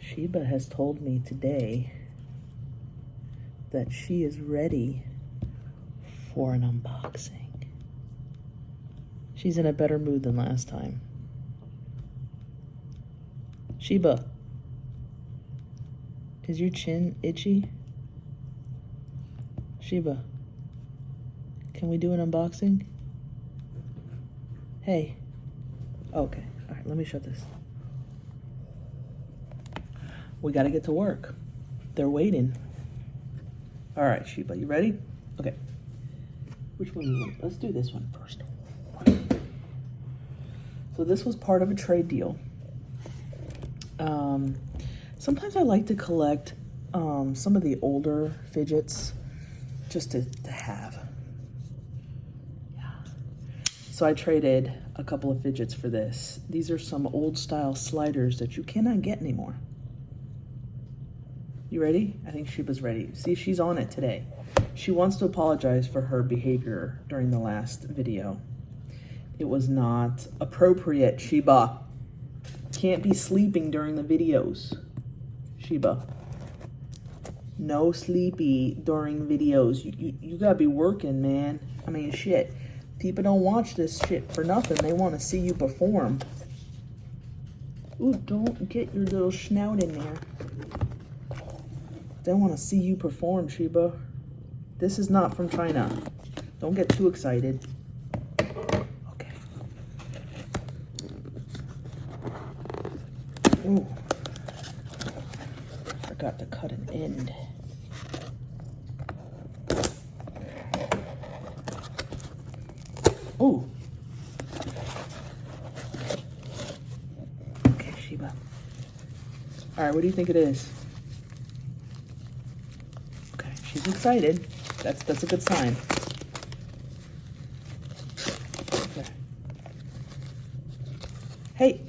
Sheba has told me today that she is ready for an unboxing. She's in a better mood than last time. Sheba, is your chin itchy? Sheba, can we do an unboxing? Hey. Okay, all right, let me shut this. We gotta get to work. They're waiting. All right, Sheba, you ready? Okay. Which one do you want? Let's do this one first. So this was part of a trade deal. Sometimes I like to collect some of the older fidgets just to have. Yeah. So I traded a couple of fidgets for this. These are some old style sliders that you cannot get anymore. You ready? I think Sheba's ready. See, she's on it today. She wants to apologize for her behavior during the last video. It was not appropriate, Sheba. Can't be sleeping during the videos. Sheba. No sleepy during videos. You gotta be working, man. I mean, shit. People don't watch this shit for nothing. They want to see you perform. Ooh, don't get your little snout in there. They want to see you perform, Sheba. This is not from China. Don't get too excited. Okay. Ooh. Forgot to cut an end. Ooh. Okay, Sheba. All right, what do you think it is? Okay, she's excited. That's a good sign. Okay. Hey.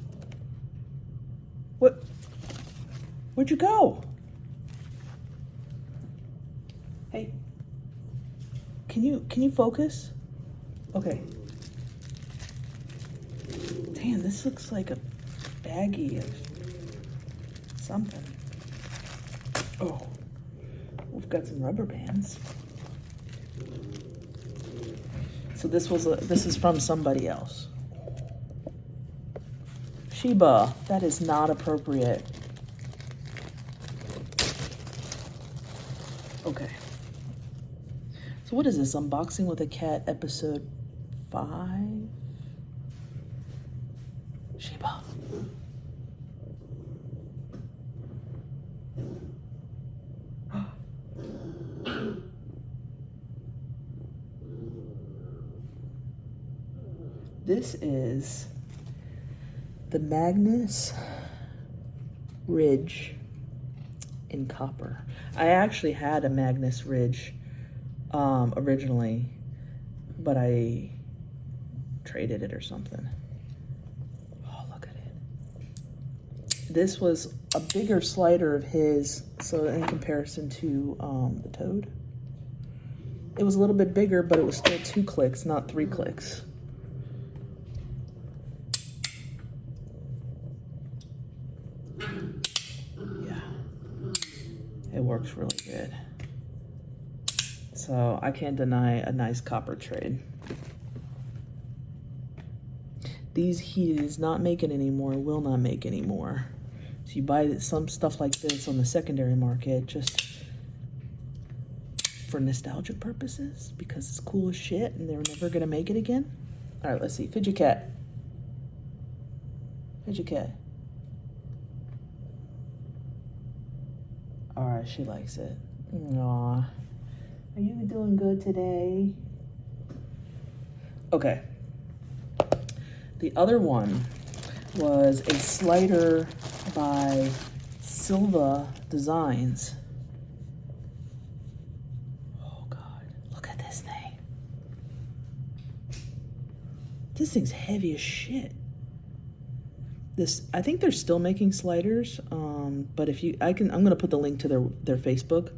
Where'd you go? Hey. Can you focus? Okay. Damn, this looks like a baggie of something. Oh. We've got some rubber bands. So this is from somebody else. Sheba, that is not appropriate. Okay. So what is this? Unboxing with a Cat, episode 5? Sheba. This is the Magnus Ridge in copper. I actually had a Magnus Ridge originally, but I traded it or something. Oh, look at it. This was a bigger slider of his, so in comparison to the Toad. It was a little bit bigger, but it was still 2 clicks, not 3 clicks. It works really good. So I can't deny a nice copper trade. These he is not making anymore, will not make anymore. So you buy some stuff like this on the secondary market just for nostalgic purposes because it's cool as shit and they're never gonna make it again. All right, let's see. Fidget Cat. Fidget Cat. All right, she likes it. Aw. Are you doing good today? Okay. The other one was a slider by Silva Designs. Oh God, look at this thing. This thing's heavy as shit. I think they're still making sliders, but I'm gonna put the link to their Facebook.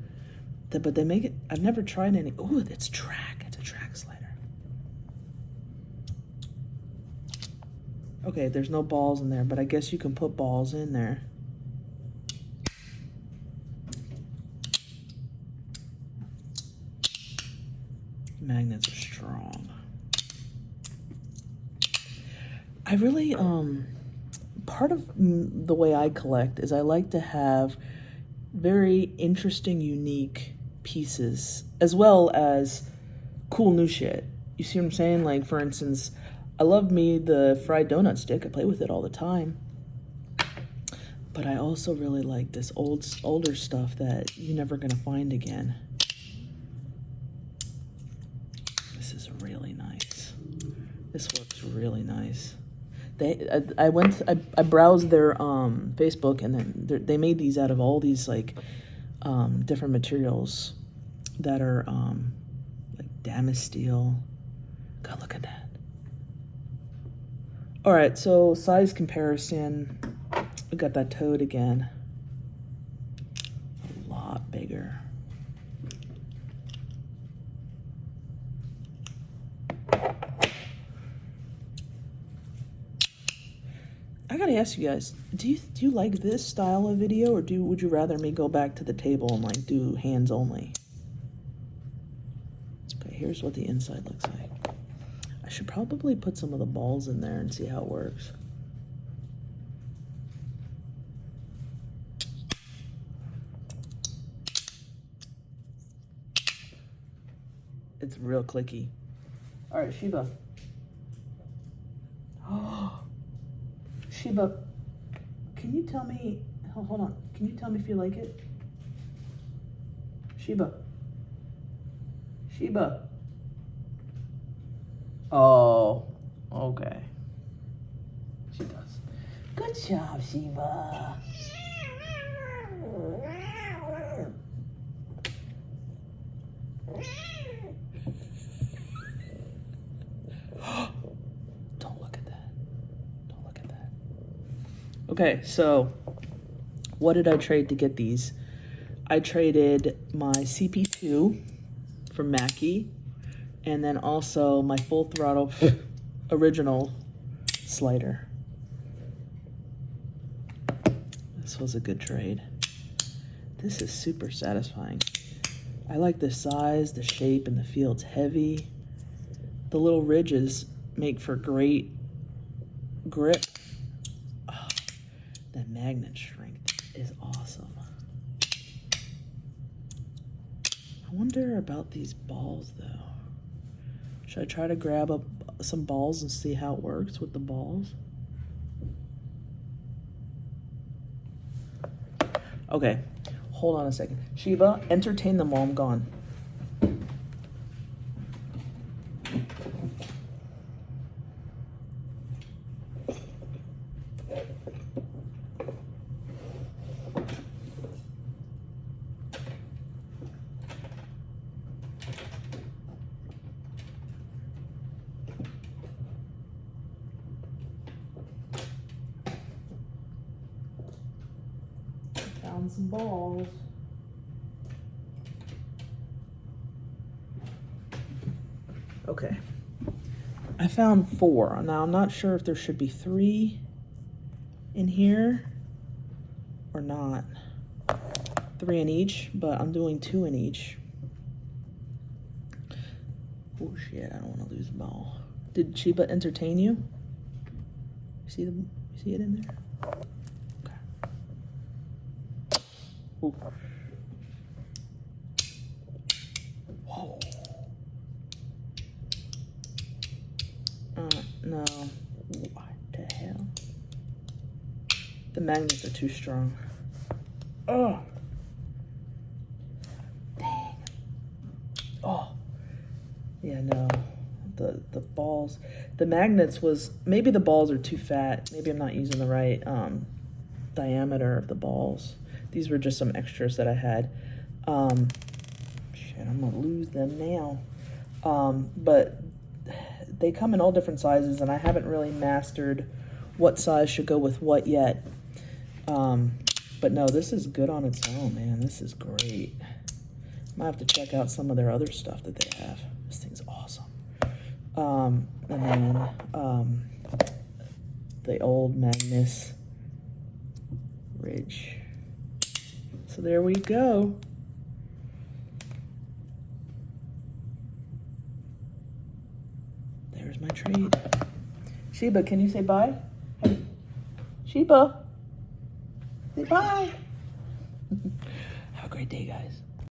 But they make it. I've never tried any. Oh, it's track. It's a track slider. Okay, there's no balls in there, but I guess you can put balls in there. magnets are strong. I really, part of the way I collect is I like to have very interesting, unique pieces, as well as cool new shit. You see what I'm saying? Like, for instance, I love me the fried donut stick. I play with it all the time. But I also really like this older stuff that you're never gonna find again. This is really nice. This works really nice. I browsed their Facebook, and then they made these out of all these like different materials that are like damascene steel. God, look at that. All right, so size comparison. We got that toad again. A lot bigger. I gotta ask you guys, do you like this style of video, or would you rather me go back to the table and like do hands only? Okay, here's what the inside looks like. I should probably put some of the balls in there and see how it works. It's real clicky. All right, Shiba. Oh, Shiba, can you tell me, hold on, can you tell me if you like it? Shiba. Shiba. Oh, okay. She does. Good job, Shiba. Don't look at that. Don't look at that. Okay, so what did I trade to get these? I traded my CP2 for Mackie, and then also my full throttle original slider. This was a good trade. This is super satisfying. I like the size, the shape, and the feel. It's heavy. The little ridges make for great grip. Oh, that magnet strength is awesome. I wonder about these balls though. Should I try to grab up some balls and see how it works with the balls? Okay, hold on a second. Shiba, entertain them while I'm gone. Found some balls. Okay. I found 4. Now I'm not sure if there should be 3 in here or not. 3 in each, but I'm doing 2 in each. Oh shit, I don't want to lose the ball. Did Shiba entertain you? See it in there? Ooh. Whoa. No. What the hell? The magnets are too strong. Oh. Dang. Oh. Yeah, no. The balls. The magnets was, maybe the balls are too fat. Maybe I'm not using the right diameter of the balls. These were just some extras that I had. Shit, I'm gonna lose them now. But they come in all different sizes, and I haven't really mastered what size should go with what yet. But no, this is good on its own, man. This is great. Might have to check out some of their other stuff that they have. This thing's awesome. And then the old Magnus Ridge. So there we go. There's my treat. Sheba, can you say bye? Hey. Sheba. Say bye. Have a great day, guys.